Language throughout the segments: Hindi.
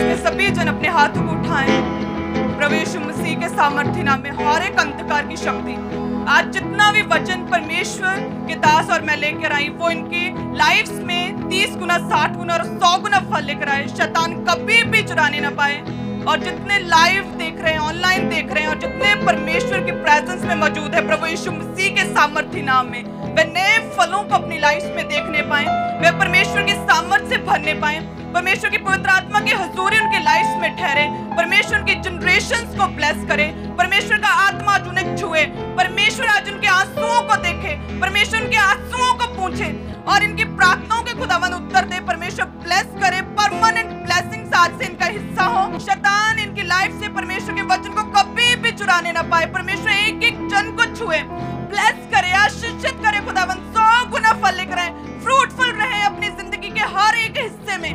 में सभी जन अपने हाथों को उठाएं। प्रभु यीशु मसीह के सामर्थ्य नाम में हर एक अंधकार की शक्ति, आज जितना भी वचन परमेश्वर के दास और मैं लेकर आई, वो इनकी लाइफ्स में 30 गुना, 60 गुना और 100 गुना फल लेकर आए। शैतान कभी भी चुराने ना पाए। और जितने लाइव देख रहे हैं, ऑनलाइन देख रहे हैं, और जितने परमेश्वर की प्रेजेंस में मौजूद है, प्रभु यीशु मसीह के सामर्थ्य नाम में वे नए फलों को अपनी लाइफ में देखने पाए, वे परमेश्वर की सामर्थ से भरने पाए, परमेश्वर की पवित्र आत्मा की हुजूरी उनके लाइफ में ठहरे, परमेश्वर की जनरेशंस को ब्लेस करे, परमेश्वर का आत्मा आज उन्हें छुए, परमेश्वर आज उनके आंसुओं को देखे, परमेश्वर उनके आंसुओं को पूछे और इनकी प्रार्थनाओं के खुदावन उत्तर दे। परमेश्वर ब्लेस करे, परमानेंट ब्लेसिंग्स आज से इनका हिस्सा हो। शैतान इनकी लाइफ से परमेश्वर के वचन को कभी भी चुराने ना पाए। परमेश्वर एक एक जन को छुए, ब्लेस करे, आशीषित करे खुदावन, 100 गुना फल लेकर आए, फ्रूटफुल रहे अपनी जिंदगी के हर एक हिस्से में,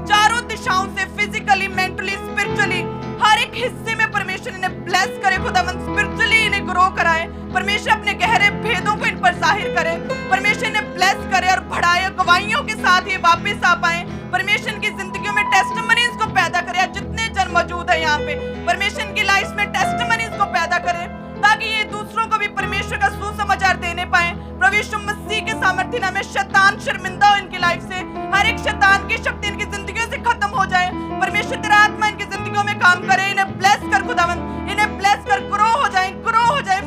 चारों दिशाओं से, फिजिकली, मेंटली, स्पिरिचुअली, हर एक हिस्से में परमेश्वर इन्हें ब्लेस करे खुदावन, स्पिरिचुअली इन्हें ग्रो कराए, परमेश्वर अपने गहरे भेदों को इन पर जाहिर करे, परमेश्वर इन्हें ब्लेस करे और बढ़ाए, गवाहियों के साथ ये वापस आ पाए, परमेश्वर की जिंदगियों में टेस्टिमनीज को पैदा करे। जितने जन मौजूद है यहाँ पे, परमेश्वर की लाइफ में टेस्टिमनीज को पैदा करे, ताकि ये दूसरों को भी परमेश्वर का सुसमाचार देने पाए। प्रभु यीशु मसीह के सामर्थ्य नाम में शैतान शर्मिंदा हो इनकी लाइफ से, हर एक शैतान की शक्ति इनकी जिंदगियों से खत्म हो जाए। परमेश्वर तेरा आत्मा इनकी जिंदगियों में काम करे, इन्हें ब्लेस कर खुदावन, इन्हें ब्लेस कर, ग्रो हो जाए,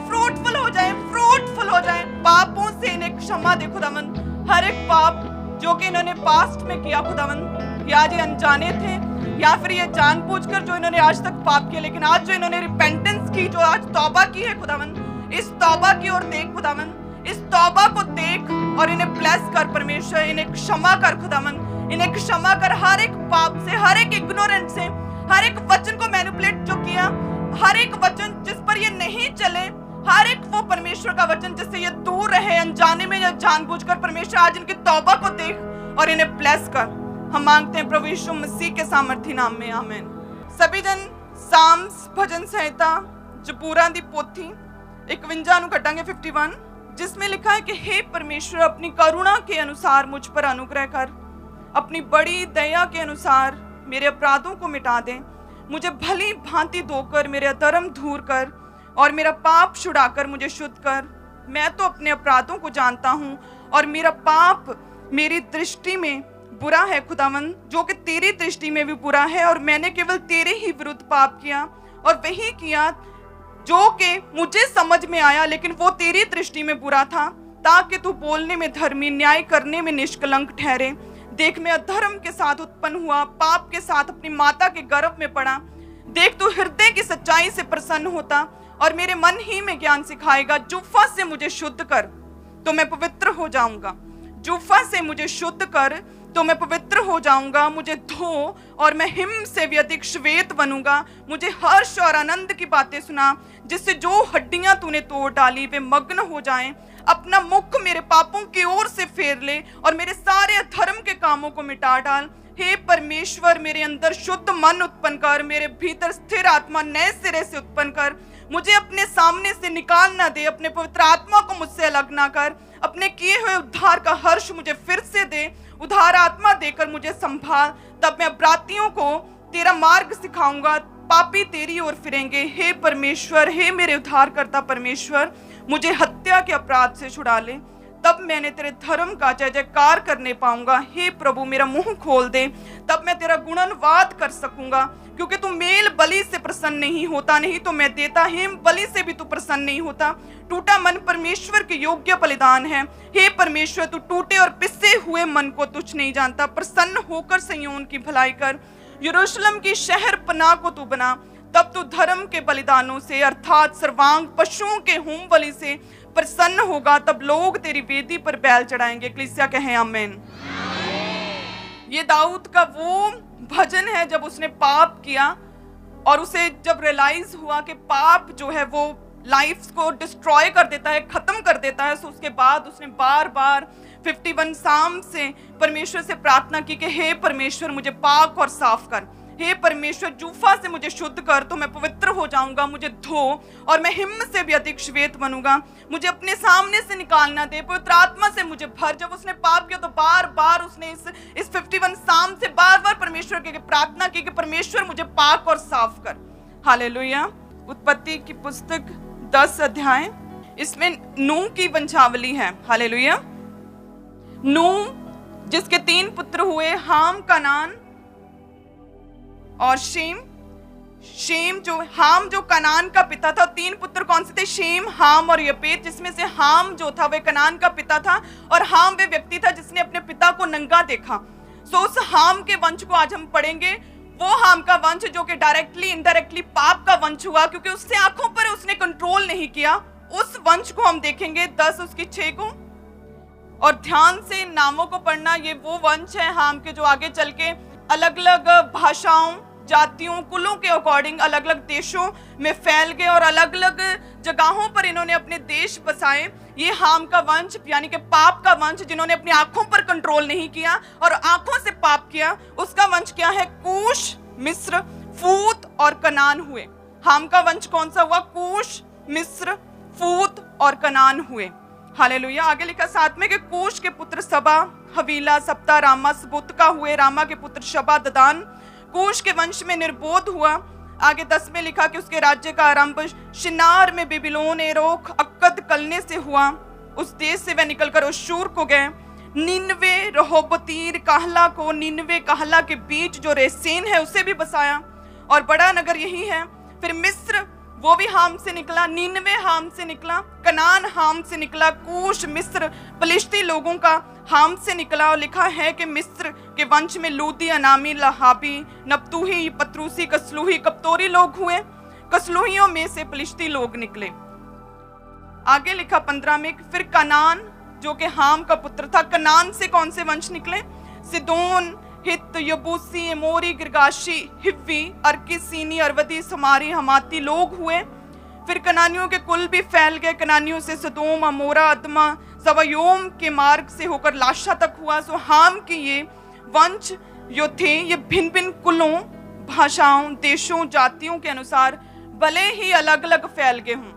फ्रूटफुल हो जाए, पापों से इन्हें क्षमा दे खुदावन। हर एक पाप जो कि इन्होंने पास्ट में किया खुदावन, या ये अनजाने थे या फिर ये जानबूझकर जो इन्होंने आज तक पाप किया, लेकिन आज जो इन्होंने रिपेंटेंस की, जो आज तौबा की है खुदावन, इस तौबा की ओर देख खुदावन, इस तौबा को देख और इन्हें ब्लेस कर परमेश्वर, इन्हें क्षमा कर खुदावन, इन्हें क्षमा कर हर एक पाप से, हर एक इग्नोरेंट से, हर एक वचन को मैनिपुलेट जो किया, हर एक वचन जिस पर ये नहीं चले, हर एक वो परमेश्वर का वचन जिससे ये दूर रहे, अनजाने में या जानबूझकर, परमेश्वर आज इनकी तौबा को देख और इन्हें ब्लेस कर। हम मांगते हैं प्रभु यीशु मसीह के सामर्थ्य नाम में, आमीन। सभी जन साम्स भजन संहिता जबूरां दी पोथी 51 ਨੂੰ कटांगे 51, जिसमें लिखा है कि हे परमेश्वर, अपनी करुणा के अनुसार मुझ पर अनुग्रह कर, अपनी बड़ी दया के अनुसार मेरे अपराधों को मिटा दे, मुझे भली भांति धोकर मेरे अधर्म दूर कर और मेरा पाप छुड़ाकर मुझे शुद्ध कर। मैं तो अपने अपराधों को जानता हूँ और मेरा पाप मेरी दृष्टि में बुरा है खुदावन, जो कि तेरी दृष्टि में भी बुरा है, और मैंने केवल तेरे ही विरुद्ध पाप किया और वही किया जो कि मुझे समझ में आया, लेकिन वो तेरी दृष्टि में बुरा था, ताकि तू बोलने में धर्मी, न्याय करने में निष्कलंक ठहरे। देख, मैं अधर्म के साथ उत्पन्न हुआ, पाप के साथ अपनी माता के गर्भ में पड़ा। देख, तू हृदय की सच्चाई से प्रसन्न होता और मेरे मन ही में ज्ञान सिखाएगा। जुफा से मुझे शुद्ध कर तो मैं पवित्र हो जाऊंगा, जुफा से मुझे शुद्ध कर तो मैं पवित्र हो जाऊंगा। मुझे धो और मैं हिम से भी अधिक श्वेत बनूंगा। मुझे हर्ष और आनंद की बातें सुना, जिससे जो हड्डियां तूने तोड़ डाली वे मग्न हो जाएं। अपना मुख मेरे पापों की ओर से फेर ले और मेरे सारे अधर्म के कामों को मिटा डाल। हे परमेश्वर, मेरे अंदर शुद्ध मन उत्पन्न कर, मेरे भीतर स्थिर आत्मा नए सिरे से उत्पन्न कर। मुझे अपने सामने से निकाल ना दे, अपने पवित्र आत्मा को मुझसे अलग ना कर। अपने किए हुए उद्धार का हर्ष मुझे फिर से दे, उद्धार आत्मा देकर मुझे संभाल। तब मैं अपराधियों को तेरा मार्ग सिखाऊंगा, पापी तेरी ओर फिरेंगे। हे परमेश्वर, हे मेरे उद्धारकर्ता परमेश्वर, मुझे हत्या के अपराध से छुड़ा ले, तब मैंने तेरे धर्म का जय जयकार करने पाऊंगा। हे प्रभु, मेरा मुंह खोल दे, तब मैं तेरा गुणनवाद कर सकूंगा, क्योंकि तू मेल बलि से प्रसन्न नहीं होता, नहीं तो मैं देता। हेम बलि से भी तू प्रसन्न नहीं होता। टूटा मन परमेश्वर के योग्य बलिदान है। हे परमेश्वर, तू टूटे और पिसे हुए मन को तुच्छ नहीं जानता। प्रसन्न होकर सिय्योन की भलाई कर, यरूशलेम की शहर पनाह को तू बना। तब तू धर्म के बलिदानों से, अर्थात सर्वांग पशुओं के होम बलि से प्रसन्न होगा। तब लोग तेरी वेदी पर बैल चढ़ाएंगे। कलीसिया कहे आमीन। ये दाऊद का वो भजन है जब उसने पाप किया और उसे जब रियलाइज हुआ कि पाप जो है वो लाइफ को डिस्ट्रॉय कर देता है, खत्म कर देता है। तो उसके बाद उसने बार बार 51 साम से परमेश्वर से प्रार्थना की कि हे परमेश्वर, मुझे पाक और साफ कर। हे परमेश्वर, जूफा से मुझे शुद्ध कर तो मैं पवित्र हो जाऊंगा। मुझे धो और मैं हिम से भी अधिक श्वेत बनूंगा। मुझे अपने सामने से निकालना दे, पवित्र आत्मा से मुझे भर। जब उसने पाप किया तो बार बार उसने इस 51 साम से बार बार परमेश्वर के प्रार्थना की कि परमेश्वर मुझे पाक और साफ कर। हालेलुया। उत्पत्ति की पुस्तक 10 अध्याय, इसमें नूह की वंशावली है। हालेलुया। नूह जिसके 3 पुत्र हुए, हाम, कनान और शेम। हाम जो कनान का पिता था। 3 पुत्र कौन से थे? शेम, हाम और यपेत, जिसमें से हाम जो था वह कनान का पिता था और हाम वह व्यक्ति था जिसने अपने पिता को नंगा देखा। सो उस हाम के वंश को आज हम पढ़ेंगे। वो हाम का वंश जो कि डायरेक्टली इनडायरेक्टली पाप का वंश हुआ, क्योंकि उससे आंखों पर उसने कंट्रोल नहीं किया। उस वंश को हम देखेंगे 10 उसकी 6 को, और ध्यान से इन नामों को पढ़ना। ये वो वंश है हाम के जो आगे चल के अलग अलग भाषाओं, जातियों, कुलों के अकॉर्डिंग अलग अलग देशों में फैल गए और अलग अलग जगहों पर इन्होंने अपने देश बसाए। ये हाम का वंश यानी कि पाप का वंश, जिन्होंने अपनी आंखों पर कंट्रोल नहीं किया और आंखों से पाप किया, उसका वंश क्या है? कूश, मिस्र, फूत और कनान हुए। हाम का वंश कौन सा हुआ? कूश, मिस्र, फूत और कनान हुए। हालेलुया। आगे लिखा 7 में कि कूश के पुत्र सबा, हवीला, सप्ता, रामा, सगुतका हुए। रामा के पुत्र शबा, ददान। कूश के वंश में निर्बोध हुआ। आगे 10 में लिखा कि उसके राज्य का आरंभ शिनार में बेबीलोन, एरोख, अक्कद, कलने से हुआ। उस देश से वह निकलकर अश्शूर को गए। निनवे, रहोबतीर, कहला को, निनवे कहला के बीच जो रेसेन है उसे भी बसाया और बड़ा नगर यही है। फिर मिस्र, वो भी हाम से निकला। निनवे हाम से निकला। कनान हाम से निकला। कूश, मिस्र, फलिश्ती लोगों का हाम से निकला। और लिखा है कि मिस्र के वंश में लूदी, अनामी, लहाबी, नप्तूही, पत्रूसी, कसलूही, कप्तोरी लोग हुए। कसलूहियों में से फलिश्ती लोग निकले। आगे लिखा 15 में, फिर कनान जो कि हाम का पुत्र था। कनान से कौन से वंश निकले? सिदोन, हित, यबूसी, एमोरी, गिरगाशी, हिव्वी, अर्की, सीनी, अरवदी, समारी, हमाती लोग हुए। फिर कनानियों के कुल भी फैल गए। कनानियों से सदोम, अमोरा, अदमा, सवयोम के मार्ग से होकर लाशा तक हुआ। सो हाम की ये वंश जो थे ये भिन्न भिन्न कुलों, भाषाओं, देशों, जातियों के अनुसार भले ही अलग अलग फैल गए हों,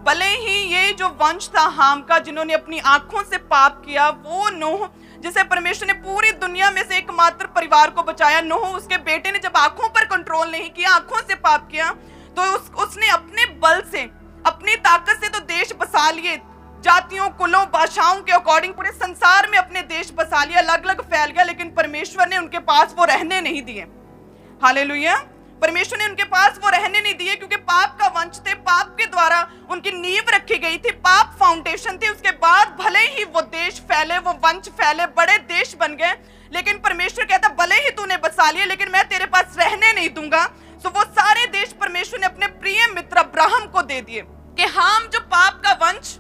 भले ही ये जो वंश था हाम का, जिन्होंने अपनी आंखों से पाप किया, वो नूह जिसे परमेश्वर ने पूरी दुनिया में से एकमात्र परिवार को बचाया। नूह उसके बेटे ने जब आंखों पर कंट्रोल नहीं किया, आंखों से पाप किया, तो उसने अपने बल से, अपनी ताकत से तो देश बसा लिए, जातियों, कुलों, भाषाओं के अकॉर्डिंग पूरे संसार में अपने देश बसा लिया, अलग अलग फैल गया। लेकिन परमेश्वर ने उनके पास वो रहने नहीं दिए। हालेलुया। परमेश्वर ने उनके पास वो रहने नहीं दिए, क्योंकि पाप का वंश थे, पाप के द्वारा उनकी नींव रखी गई थी, पाप फाउंडेशन थी। उसके बाद भले ही वो देश फैले, वो वंश फैले, बड़े देश बन गए, लेकिन परमेश्वर कहता भले ही तूने बसा लिया लेकिन मैं तेरे पास रहने नहीं दूंगा। सो वो सारे देश परमेश्वर ने अपने प्रिय मित्र अब्राहम को दे दिए कि हाम जो पाप का वंश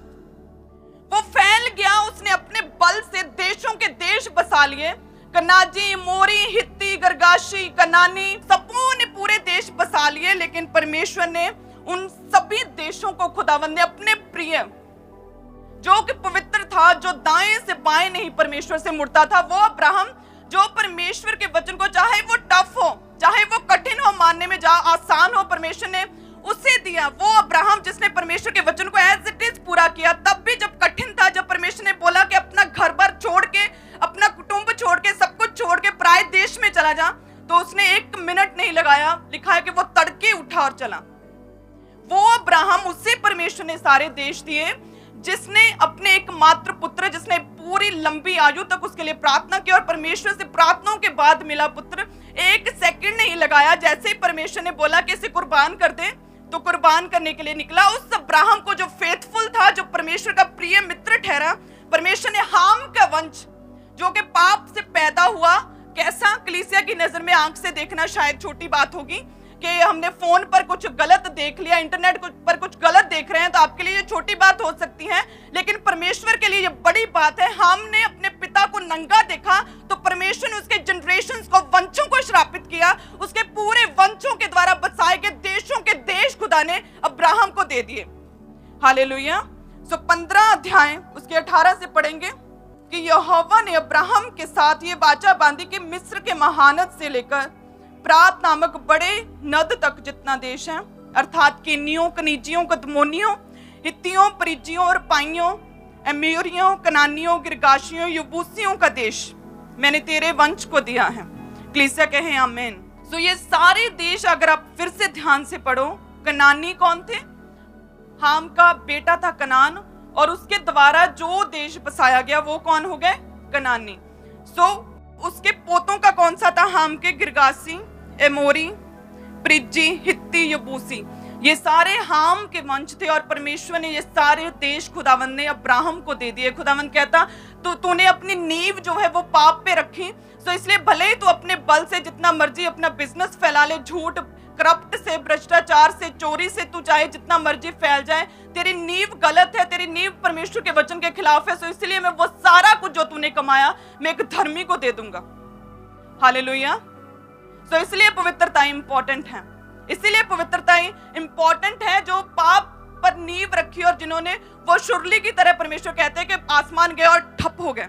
वो फैल गया, उसने अपने बल से देशों के देश बसा लिए। कनाजी, मोरी, हित्ती, गर्गाशी, कनानी, सबों ने पूरे देश बसा लिए। लेकिन परमेश्वर ने उन सभी देशों को, खुदावंद ने अपने प्रिय जो कि पवित्र था, जो दाएं से बाएं नहीं परमेश्वर से मुड़ता था, वो अब्राहम जो परमेश्वर के वचन को, चाहे वो टफ हो, चाहे वो कठिन हो मानने में, जहां आसान हो, परमेश्वर ने उसे दिया। वो अब्राहम जिसने परमेश्वर के वचन को एज इट इज पूरा किया, तब भी जब कठिन था, जब परमेश्वर ने बोला कि अपना घर बार छोड़ के, अपना कुटुंब छोड़ के, सब कुछ छोड़ के पराये देश में चला जा, तो उसने 1 मिनट नहीं लगाया। लिखा है कि वो तड़के उठा और चला। वो अब्राहम, उससे परमेश्वर ने सारे देश दिए, जिसने अपने एकमात्र पुत्र, जिसने पूरी लंबी आयु तक उसके लिए प्रार्थना की और परमेश्वर से प्रार्थनाओं के बाद मिला पुत्र, 1 सेकंड नहीं लगाया। जैसे ही परमेश्वर ने बोला कि इसे कुर्बान कर दे, तो कुर्बान करने के लिए निकला। उस अब्राहम को जो फेथफुल था, जो परमेश्वर का प्रिय मित्र ठहरा, परमेश्वर ने हाम का वंश जो कि पाप से पैदा हुआ, कैसा, कलीसिया की नजर में आंख से देखना शायद छोटी बात होगी कि हमने फोन पर कुछ गलत देख लिया, इंटरनेट पर कुछ गलत देख रहे हैं, तो आपके लिए ये छोटी बात हो सकती है, लेकिन परमेश्वर के लिए ये बड़ी बात है। हमने अपने पिता को नंगा देखा, तो परमेश्वर ने उसके जनरेशंस को, वंशों को श्रापित किया। उसके पूरे वंशों के द्वारा बसाए गए देशों के देश खुदा ने अब्राहम को दे दिए। हालेलुया। सो 15 अध्याय उसके 18 से पढ़ेंगे कि यहोवा ने अब्राहम के साथ ये वाचा बांधी कि मिस्र के महानद से लेकर प्रात नामक बड़े नद तक जितना देश है, अर्थात केनियों, कनीजियों, कदमोनियों, हित्तियों, परिज्जियों और पाइयों, एमोरियों, कनानियों, गिरगाशियों, यबूसियों का देश मैंने तेरे वंश को दिया है। कलीसिया कहें आमीन। सो ये सारे देश अगर आप फिर से ध्यान से पढ़ो, कनानी कौन थे? हाम का बेटा था कनान, और उसके द्वारा जो देश बसाया गया वो कौन हो गए? कनानी। सो उसके पोतों का कौन सा था? हाम के गिरगासी, एमोरी, प्रिज्जी, हित्ती, यबूसी, ये सारे हाम के वंश थे। और परमेश्वर ने ये सारे देश खुदावंद ने अब्राहम को दे दिए। खुदावंद कहता तो तूने अपनी नींव जो है वो पाप पे रखी, तो इसलिए भले ही तू अपने बल से जितना मर्जी अपना बिजनेस फैला ले, झूठ, करप्ट से, भ्रष्टाचार से, चोरी से तू चाहे जितना मर्जी फैल जाए, तेरी नींव गलत है, तेरी नींव परमेश्वर के वचन के खिलाफ है। सो इसलिए मैं वो सारा कुछ जो तूने कमाया मैं एक धर्मी को दे दूंगा। हालेलुया। सो इसलिए पवित्रता इंपॉर्टेंट है, इसीलिए पवित्रता इंपॉर्टेंट है। जो पाप पर नींव रखी और जिन्होंने वो शुरली की तरह, परमेश्वर कहते हैं कि आसमान गए और ठप हो गए,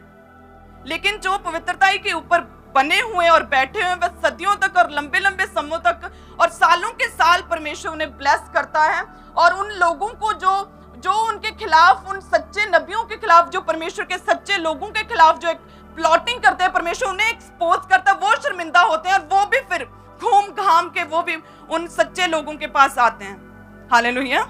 लेकिन जो पवित्रता के ऊपर बने हुए और बैठे हुए वह सदियों तक और लंबे लंबे समयों तक और सालों के साल परमेश्वर उन्हें ब्लेस करता है। और उन लोगों को जो उनके खिलाफ, उन सच्चे नबियों के खिलाफ, जो परमेश्वर के सच्चे लोगों के खिलाफ जो एक प्लॉटिंग करते हैं, परमेश्वर उन्हें एक्सपोज करता है, वो शर्मिंदा होते हैं और वो भी फिर घूम घाम के वो भी उन सच्चे लोगों के पास आते हैं। हालेलुया।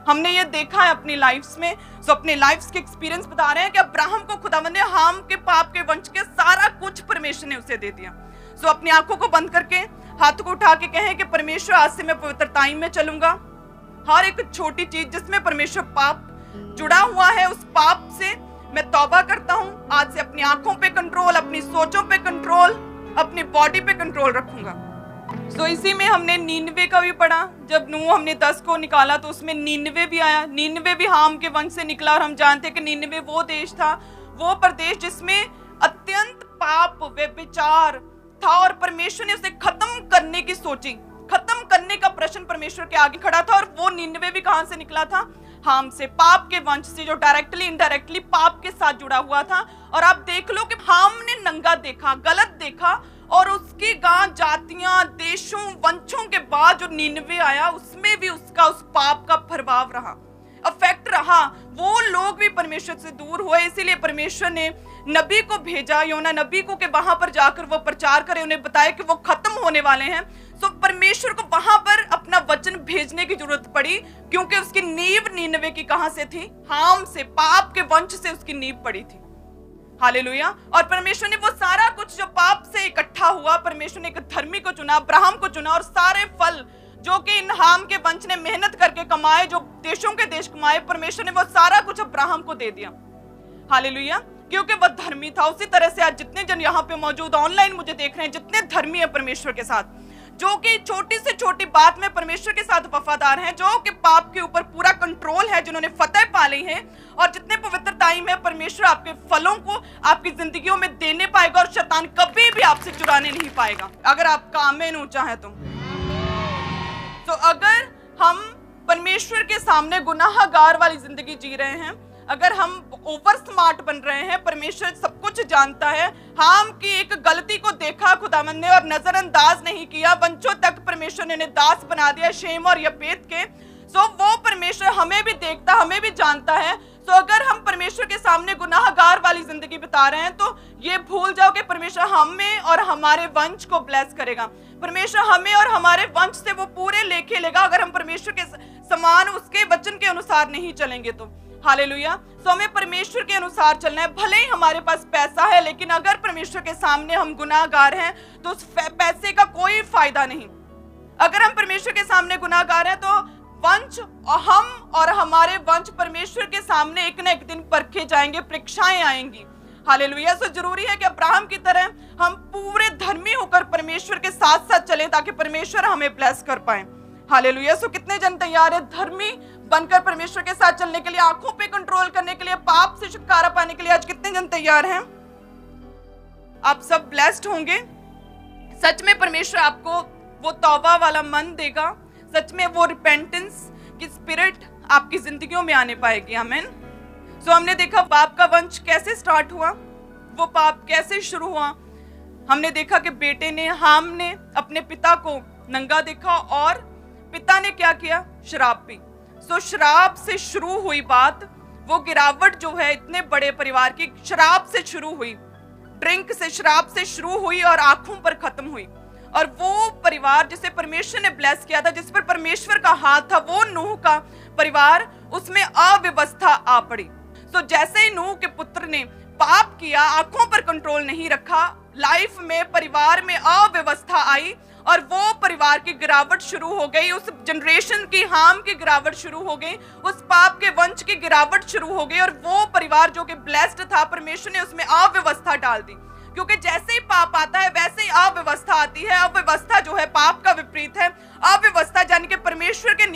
हमने ये देखा है अपनी लाइफ्स में। सो अपने लाइफ्स के एक्सपीरियंस बता रहे हैं कि अब्राहम को खुदावंद ने हाम के पाप के वंश के सारा कुछ परमेश्वर ने उसे दे दिया। सो अपनी आंखों को बंद करके हाथों को उठा के कहें कि परमेश्वर आज से मैं पवित्रताई में चलूंगा। हर एक छोटी चीज जिसमें परमेश्वर पाप जुड़ा हुआ है, उस पाप से मैं तौबा करता हूँ। आज से अपनी आंखों पे कंट्रोल, अपनी सोचों पे कंट्रोल, अपनी बॉडी पे कंट्रोल रखूंगा। सो इसी में हमने 99 का भी पढ़ा। जब नूह हमने 10 को निकाला तो उसमें 99 भी आया। 99 भी हाम के वंश से निकला और हम जानते हैं कि 99 वो देश था, वो प्रदेश जिसमें अत्यंत पाप, व्यभिचार था और परमेश्वर ने उसे खत्म करने की सोची। खत्म करने का प्रश्न परमेश्वर के आगे खड़ा था और वो 99 भी कहां से निकला था? हाम से, पाप के वंश से, जो डायरेक्टली इनडायरेक्टली पाप के साथ जुड़ा हुआ था। और आप देख लो कि हाम ने नंगा देखा, गलत देखा, और उसकी गांव, जातियां, देशों, वंशों के बाद जो 99 आया उसमें भी उसका उस पाप का प्रभाव रहा, अफेक्ट रहा। वो लोग भी परमेश्वर से दूर हुए। इसीलिए परमेश्वर ने नबी को भेजा, योना नबी को, कि वहां पर जाकर वो प्रचार करे, उन्हें बताया कि वो खत्म होने वाले हैं। सो परमेश्वर को वहां पर अपना वचन भेजने की जरूरत पड़ी, क्योंकि उसकी नींव 99 की कहां से थी? हाम से, पाप के वंश से उसकी नींव पड़ी थी। हालेलुया। और परमेश्वर ने वो सारा कुछ जो पाप से इकट्ठा हुआ, परमेश्वर ने एक धर्मी को चुना, अब्राहम को चुना, और सारे फल जो कि इन हाम के वंश ने मेहनत करके कमाए, जो देशों के देश कमाए, परमेश्वर ने वो सारा कुछ अब्राहम को दे दिया। हालेलुया। क्योंकि वह धर्मी था। उसी तरह से आज जितने जन यहाँ पे मौजूद, ऑनलाइन मुझे देख रहे हैं, जितने धर्मी है परमेश्वर के साथ, जो कि छोटी से छोटी बात में परमेश्वर के साथ वफादार हैं, जो कि पाप के ऊपर पूरा कंट्रोल है, जिन्होंने फतेह पा ली है, और जितने पवित्रताई में परमेश्वर आपके फलों को आपकी जिंदगियों में देने पाएगा और शैतान कभी भी आपसे चुराने नहीं पाएगा, अगर आपका आमीन ऊंचा है तो अगर हम परमेश्वर के सामने गुनाहगार वाली जिंदगी जी रहे हैं, अगर हम ओवर स्मार्ट बन रहे हैं, परमेश्वर सब कुछ जानता है, हाम की एक गलती को देखा खुदावंद ने और नजरअंदाज नहीं किया, वंशों तक परमेश्वर ने इन्हें दास बना दिया शेम और यपेत के। सो वो परमेश्वर हमें भी देखता, हमें भी जानता है। सो अगर हम परमेश्वर के सामने गुनाहगार वाली जिंदगी बिता रहे हैं, तो ये भूल जाओ कि परमेश्वर हमें और हमारे वंश को ब्लेस करेगा। परमेश्वर हमें और हमारे वंश से वो पूरे लेखे लेगा, अगर हम परमेश्वर के समान उसके वचन के अनुसार नहीं चलेंगे तो। हालेलुया। सो हमें परमेश्वर के अनुसार चलना है। भले ही हमारे पास पैसा है, लेकिन अगर परमेश्वर के सामने हम गुनाहगार हैं तो उस पैसे का कोई फायदा नहीं। अगर हम परमेश्वर के सामने गुनाहगार हैं तो वंश और हम और हमारे वंश परमेश्वर के सामने एक न एक दिन परखे जाएंगे, परीक्षाएं आएंगी। हालेलुया। सो जरूरी है कि अब्राहम की तरह हम पूरे धर्मी होकर परमेश्वर के साथ साथ चलें, ताकि परमेश्वर हमें ब्लेस कर पाए। हालेलुया। सो कितने जन तैयार है धर्मी बनकर परमेश्वर के साथ चलने के लिए, आंखों पे कंट्रोल करने के लिए, पाप से छुटकारा पाने के लिए? आज कितने जन तैयार हैं? आप सब ब्लेस्ड होंगे। सच में परमेश्वर आपको वो तौबा वाला मन देगा, सच में वो रिपेंटेंस की स्पिरिट आपकी जिंदगियों में आने पाएगी। आमीन। सो हमने देखा पाप का वंश कैसे स्टार्ट हुआ, वो पाप कैसे शुरू हुआ। हमने देखा कि बेटे ने, हाम ने अपने पिता को नंगा देखा और पिता ने क्या किया? शराब पी। सो शराब से शुरू हुई बात, वो गिरावट जो है इतने बड़े परिवार की शराब से शुरू हुई। ड्रिंक से, शराब से शुरू हुई और आंखों पर खत्म हुई। और वो परिवार जिसे परमेश्वर ने ब्लेस किया था, जिस पर परमेश्वर का हाथ था, वो नूह का परिवार, उसमें अव्यवस्था आ पड़ी। तो जैसे ही नूह के पुत्र ने पाप किया, आंखों पर कंट्रोल नहीं रखा, लाइफ में, परिवार में अव्यवस्था आई और वो परिवार की गिरावट शुरू हो गई, उस जनरेशन की, हाम की गिरावट शुरू हो गई, उस पाप के वंश की गिरावट शुरू हो गई। और वो परिवार जो कि ब्लेस्ड था, परमेश्वर ने उसमें अव्यवस्था डाल दी। क्योंकि जैसे ही पाप आता है वैसे ही अव्यवस्था आती है। अव्यवस्था जो है पाप का विपरीत है। अव्यवस्था यानी कि परमेश्वर के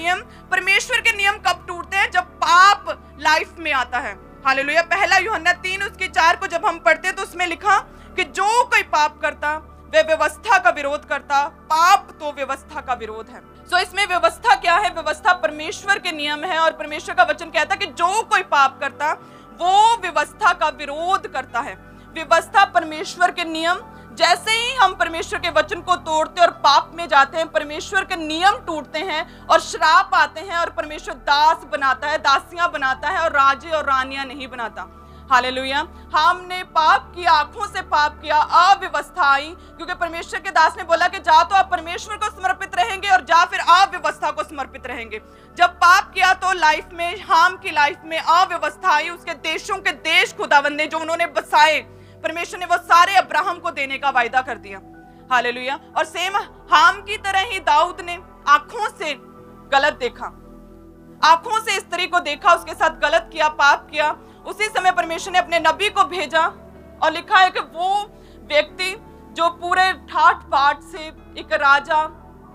नियम कब टूटते हैं? जब पाप लाइफ में आता है। हालेलुया। पहला यूहन्ना 3:4 को जब हम पढ़ते हैं तो उसमें लिखा कि जो कोई पाप करता वे व्यवस्था का विरोध करता, पाप तो व्यवस्था का विरोध है। सो इसमें व्यवस्था क्या है? व्यवस्था परमेश्वर के नियम है और परमेश्वर का वचन कहता है कि जो कोई पाप करता वो व्यवस्था का विरोध करता है। व्यवस्था, परमेश्वर के नियम, जैसे ही हम परमेश्वर के वचन को तोड़ते और पाप में जाते हैं, परमेश्वर के नियम टूटते हैं और श्राप आते हैं और परमेश्वर दास बनाता है, दासियां बनाता है और राजे और रानियां नहीं बनाता। हालेलुया। हमने पाप किया, आंखों से पाप किया, अव्यवस्था आई, क्योंकि परमेश्वर के दास ने बोला कि जा तो आप परमेश्वर को समर्पित रहेंगे और जा फिर अव्यवस्था को समर्पित रहेंगे। जब पाप किया तो लाइफ में, हाम की लाइफ में अव्यवस्था आई। उसके देशों के देश खुदावंद ने जो उन्होंने बसाए, परमेश्वर ने वो सारे अब्राहम को देने का वायदा कर दिया। हालेलुया। और सेम हाम की तरह ही दाऊद ने आंखों से गलत देखा, आंखों से स्त्री को देखा, उसके साथ गलत किया, पाप किया। उसी समय परमेश्वर ने अपने नबी को भेजा और लिखा है कि वो व्यक्ति जो पूरे ठाठ बाट से एक राजा,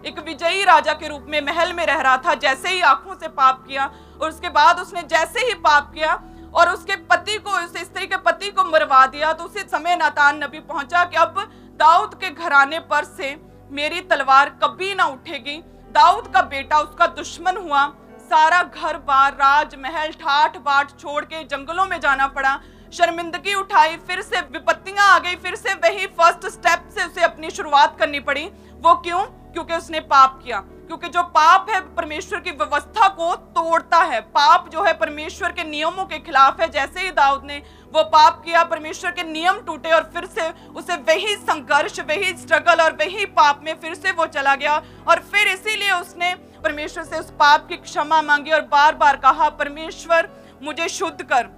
एक विजयी राजा के रूप में महल में रह रहा था, जैसे ही आंखों से पाप किया और उसके बाद उसने जैसे ही पाप किया और उसके पति को, उस स्त्री के पति को मरवा दिया, तो उसी समय नातान नबी पहुंचा कि अब दाऊद के घराने पर से मेरी तलवार कभी ना उठेगी। दाऊद का बेटा उसका दुश्मन हुआ, सारा घर बार, राजमहल, ठाठ बाट छोड़ के जंगलों में जाना पड़ा, शर्मिंदगी उठाई, फिर से विपत्तियां आ गई, फिर से वही फर्स्ट स्टेप से उसे अपनी शुरुआत करनी पड़ी। वो क्यों? क्योंकि उसने पाप किया। क्योंकि जो पाप है परमेश्वर की व्यवस्था को तोड़ता है। पाप जो है परमेश्वर के नियमों के खिलाफ है। जैसे ही दाऊद ने वो पाप किया, परमेश्वर के नियम टूटे और फिर से उसे वही संघर्ष, वही स्ट्रगल और वही पाप में फिर से वो चला गया। और फिर इसीलिए उसने परमेश्वर से उस पाप की क्षमा मांगी और बार बार कहा, परमेश्वर मुझे शुद्ध कर,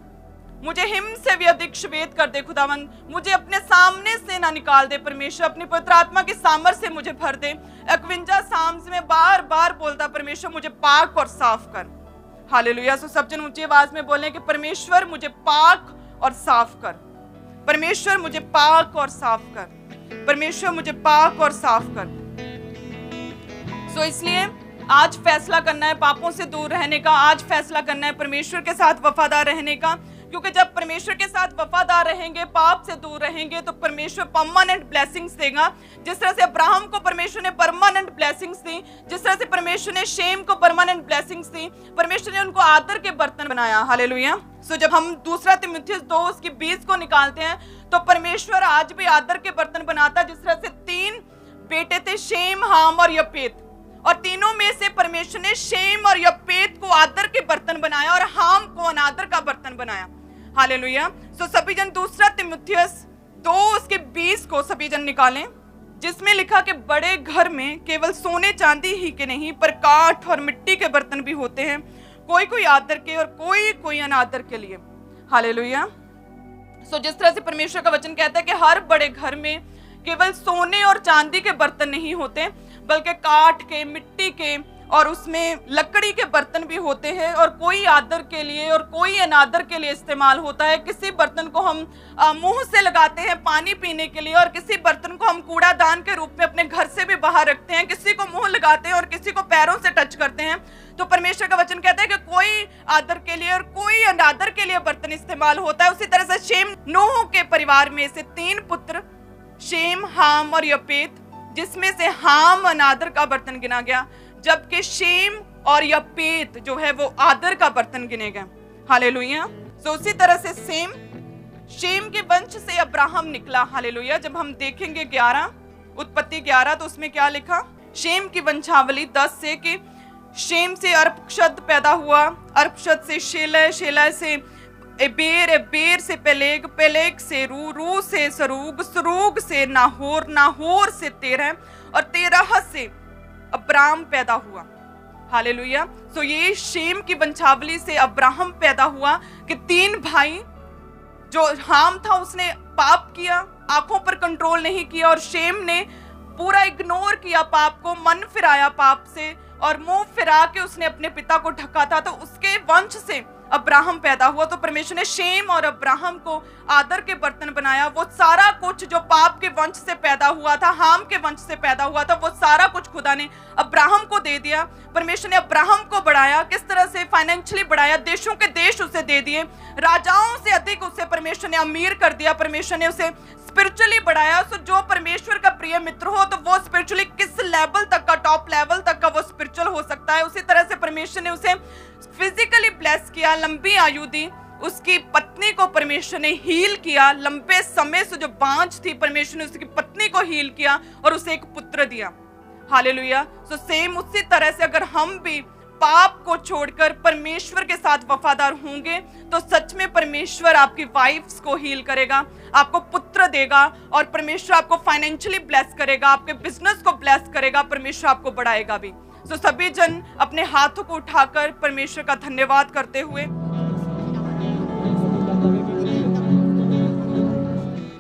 मुझे हिम से भी अधिक श्वेत कर दे खुदावंद, मुझे अपने सामने से ना निकाल दे परमेश्वर, अपनी पवित्र आत्मा की सामर्थ से मुझे भर दे। 51 साम्स में बार बार बोलता, परमेश्वर मुझे पाक और साफ कर। हालेलुया। सो सब जन ऊंची आवाज में बोलें कि परमेश्वर मुझे पाक और साफ कर, परमेश्वर मुझे पाक और साफ कर, परमेश्वर मुझे पाक और साफ कर। सो इसलिए आज फैसला करना है पापों से दूर रहने का, आज फैसला करना है परमेश्वर के साथ वफादार रहने का। क्योंकि जब परमेश्वर के साथ वफादार रहेंगे, पाप से दूर रहेंगे, तो परमेश्वर परमानेंट ब्लेसिंग्स देगा। जिस तरह से अब्राहम को परमेश्वर ने परमानेंट ब्लेसिंग्स दी, जिस तरह से परमेश्वर ने शेम को परमानेंट ब्लेसिंग्स दी, परमेश्वर ने उनको आदर के बर्तन बनाया। हालेलुया। सो जब हम 2 तिमुथियुस 2:20 को निकालते हैं तो परमेश्वर आज भी आदर के बर्तन बनाता। जिस तरह से 3 बेटे थे, शेम, हाम और यपेत, और तीनों में से परमेश्वर ने शेम और यपेत को आदर के बर्तन बनाया और हाम को अनादर का बर्तन बनाया। हालेलुया। सो सभी जन 2 तिमुथियुस 2:20 को सभी जन निकालें, जिसमें लिखा कि बड़े घर में केवल सोने चांदी ही के नहीं पर काठ और मिट्टी के बर्तन भी होते हैं, कोई कोई आदर के और कोई कोई अनादर के लिए। हालेलुया। सो जिस तरह से परमेश्वर का वचन कहता है कि हर बड़े घर में केवल सोने और चांदी के बर्तन नहीं होते, बल्कि काठ के, मिट्टी के और उसमें लकड़ी के बर्तन भी होते हैं, और कोई आदर के लिए और कोई अनादर के लिए इस्तेमाल होता है। किसी बर्तन को हम मुंह से लगाते हैं पानी पीने के लिए, और किसी बर्तन को हम कूड़ादान के रूप में अपने घर से भी बाहर रखते हैं, किसी को मुंह लगाते हैं और किसी को पैरों से टच करते हैं। तो परमेश्वर का वचन कहता है कि कोई आदर के लिए और कोई अनादर के लिए बर्तन इस्तेमाल होता है। उसी तरह से शेम, नूह के परिवार में से 3 पुत्र, शेम, हाम और यपेत, जिसमें से हाम अनादर का बर्तन गिना गया, जबकि शेम और यपेत जो है वो आदर का बर्तन गिने गए। हालेलुया। तो उसी तरह से शेम के वंश से अब्राहम निकला। हालेलुया। जब हम देखेंगे 11 उत्पत्ति 11 तो उसमें क्या लिखा, शेम की वंशावली 10 से कि शेम से अर्पक्षद पैदा हुआ, अर्पक्षद से शेलह, शेलह से एबेर, एबेर से पेलेग, पेलेग से रू, रू से सरूग, सरूग से नाहोर, नाहोर से तेरह और तेरह से अब्राम पैदा हुआ। हालेलुया। सो ये शेम की वंशावली से अब्राहम पैदा हुआ कि तीन भाई, जो हाम था उसने पाप किया, आंखों पर कंट्रोल नहीं किया, और शेम ने पूरा इग्नोर किया पाप को, मन फिराया पाप से और मुंह फिरा के उसने अपने पिता को ढका था, तो उसके वंश से अब्राहम पैदा हुआ। तो परमेश्वर ने शेम और अब्राहम को आदर के बर्तन बनाया। वो सारा कुछ जो पाप के वंश से पैदा हुआ था, हाम के वंश से पैदा हुआ था, वो सारा कुछ खुदा ने अब्राहम को दे दिया। परमेश्वर ने अब्राहम को बढ़ाया, किस तरह से? फाइनेंशियली बढ़ाया, देशों के देश उसे दे दिए, राजाओं से अधिक उसे परमेश्वर ने अमीर कर दिया। परमेश्वर ने उसे स्पिरिचुअली बढ़ाया। सो जो परमेश्वर का प्रिय मित्र हो तो वो स्पिरिचुअली किस लेवल तक का, टॉप लेवल तक का वो स्पिरिचुअल हो सकता है। उसी तरह से परमेश्वर ने उसे फिजिकली ब्लेस किया, लंबी आयु दी। उसकी पत्नी को परमेश्वर ने हील किया, लंबे समय से जो बांझ थी परमेश्वर ने उसकी पत्नी को हील किया और उसे एक पुत्र दिया। हालेलुया। सो सेम उसी तरह से अगर हम भी पाप को छोड़कर परमेश्वर के साथ वफादार होंगे तो सच में परमेश्वर आपकी वाइफ्स को हील करेगा, आपको पुत्र देगा, और परमेश्वर आपको फाइनेंशियली ब्लेस करेगा, आपके बिजनेस को ब्लेस करेगा, परमेश्वर आपको बढ़ाएगा भी। तो सभी जन अपने हाथों को उठाकर परमेश्वर का धन्यवाद करते हुए,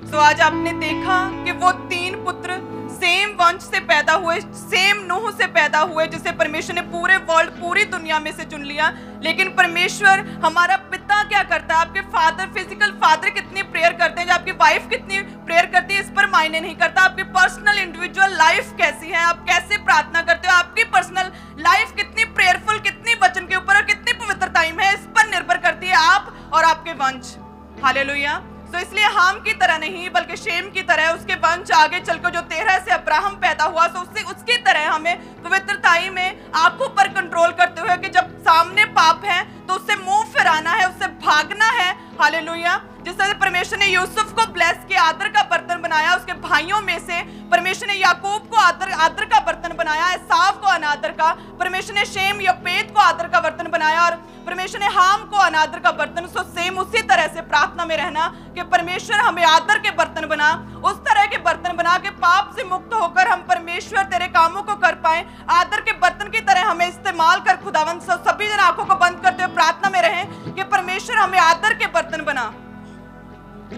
तो आज आपने देखा कि वो तीन पुत्र सेम वंश से पैदा हुए, सेम नूह से पैदा हुए, जिसे परमेश्वर ने पूरे वर्ल्ड, पूरी दुनिया में से चुन लिया। लेकिन परमेश्वर हमारा पिता क्या करता है? आपके फादर, फिजिकल फादर कितनी प्रेयर करते हैं, आपकी वाइफ कितनी प्रेयर करती है, इस पर मायने नहीं करता। आपकी पर्सनल इंडिविजुअल लाइफ कैसी है, आप कैसे प्रार्थना करते हो, आपकी पर्सनल लाइफ कितनी प्रेयरफुल, कितनी वचन के ऊपर और कितनी पवित्र टाइम है, इस पर निर्भर करती है आप और आपके वंश। हालेलुया। तो इसलिए हाम की तरह नहीं बल्कि शेम की तरह उसके वंश आगे चलकर जो 13 से अब्राहम पैदा हुआ, तो उसकी तरह हमें पवित्रताई में आंखों पर कंट्रोल करते हुए कि जब सामने पाप है तो उससे मुंह फिराना है, उससे भागना है। हालेलुया। जिस तरह परमेश्वर ने यूसुफ को ब्लेस किया, आदर का बर्तन बनाया, उसके भाइयों में से परमेश्वर ने याकूब को आदर का बर्तन बनाया, एसाव को अनादर का, परमेश्वर ने शेम यपेत को आदर का बर्तन बनाया और परमेश्वर ने हाम को अनादर का बर्तन। सो सेम उसी तरह से प्रार्थना में रहना कि परमेश्वर हमें आदर के बर्तन बना, उस तरह के बर्तन बना के पाप से मुक्त होकर हम परमेश्वर तेरे कामों को कर पाए, आदर के बर्तन की तरह हमें इस्तेमाल कर खुदावन। सभी जन आंखों को बंद करते हुए प्रार्थना में रहें कि परमेश्वर हमें आदर के बर्तन बना,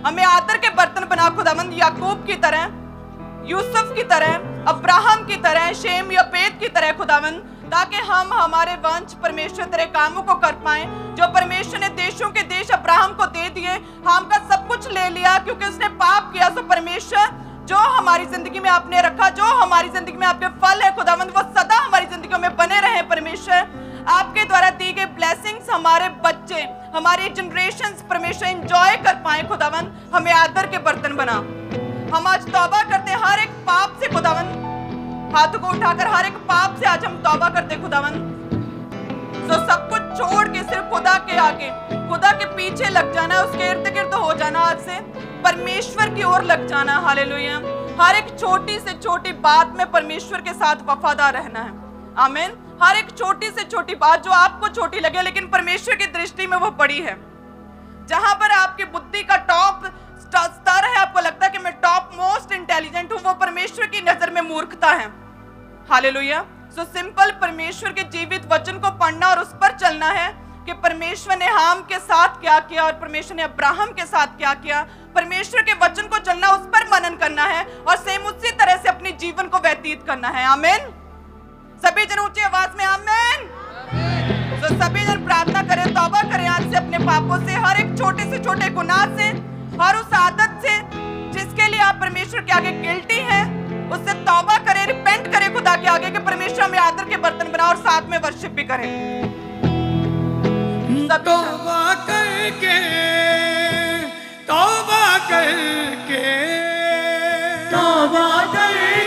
हमें आदर के बर्तन बना खुदावंद, याकूब की तरह, यूसुफ की तरह, अब्राहम की तरह, शेम यपेत की तरह खुदावंद, ताकि हम हमारे वंश परमेश्वर तेरे कामों को कर पाए। जो परमेश्वर ने देशों के देश अब्राहम को दे दिए, हम का सब कुछ ले लिया क्योंकि उसने पाप किया। सो परमेश्वर जो हमारी जिंदगी में आपने रखा, जो हमारी जिंदगी में आपके फल है खुदावंद, वो सदा हमारी जिंदगियों में बने रहे। परमेश्वर आपके द्वारा दी गई ब्लेसिंग्स हमारे बच्चे, हमारी जनरेशंस परमेश्वर एंजॉय कर पाए खुदावंद। हमें आदर के बर्तन बना। हम आज तौबा करते हैं हर एक पाप से खुदावंद, हाथों को उठाकर हर एक पाप से आज हम तौबा करते खुदावंद। तो सब कुछ छोड़ के सिर्फ खुदा के आगे, खुदा के पीछे लग जाना है, उसके इर्द गिर्द हो जाना, आज से परमेश्वर की ओर लग जाना। हालेलुया। हर एक छोटी से छोटी बात में परमेश्वर के साथ वफादार रहना है। आमीन। हर एक छोटी से छोटी बात जो आपको छोटी लगे लेकिन परमेश्वर की दृष्टि में वो बड़ी है। जहां पर आपकी बुद्धि का टॉप स्तर है, आपको लगता है कि मैं टॉप मोस्ट इंटेलिजेंट हूं, वो परमेश्वर की नजर में मूर्खता है। हालेलुया। सो सिंपल परमेश्वर के जीवित वचन को पढ़ना और उस पर चलना है कि परमेश्वर ने हाम के साथ क्या किया और परमेश्वर ने अब्राहम के साथ क्या किया। परमेश्वर के वचन को चलना, उस पर मनन करना है और सेम उसी तरह से अपने जीवन को व्यतीत करना है। आमीन। सभी जन ऊंची आवाज में आमीन। तो सभी जन प्रार्थना करें, तौबा करें आज से अपने पापों से, हर एक छोटे से छोटे गुनाह से, हर उस आदत से जिसके लिए आप परमेश्वर के आगे गिल्टी हैं, उससे तौबा करें, रिपेंट करें खुदा के आगे कि परमेश्वर हमें आदर के बर्तन बनाओ और साथ में वर्शिप भी करें। तौबा करके, तौबा करके, तौबा करके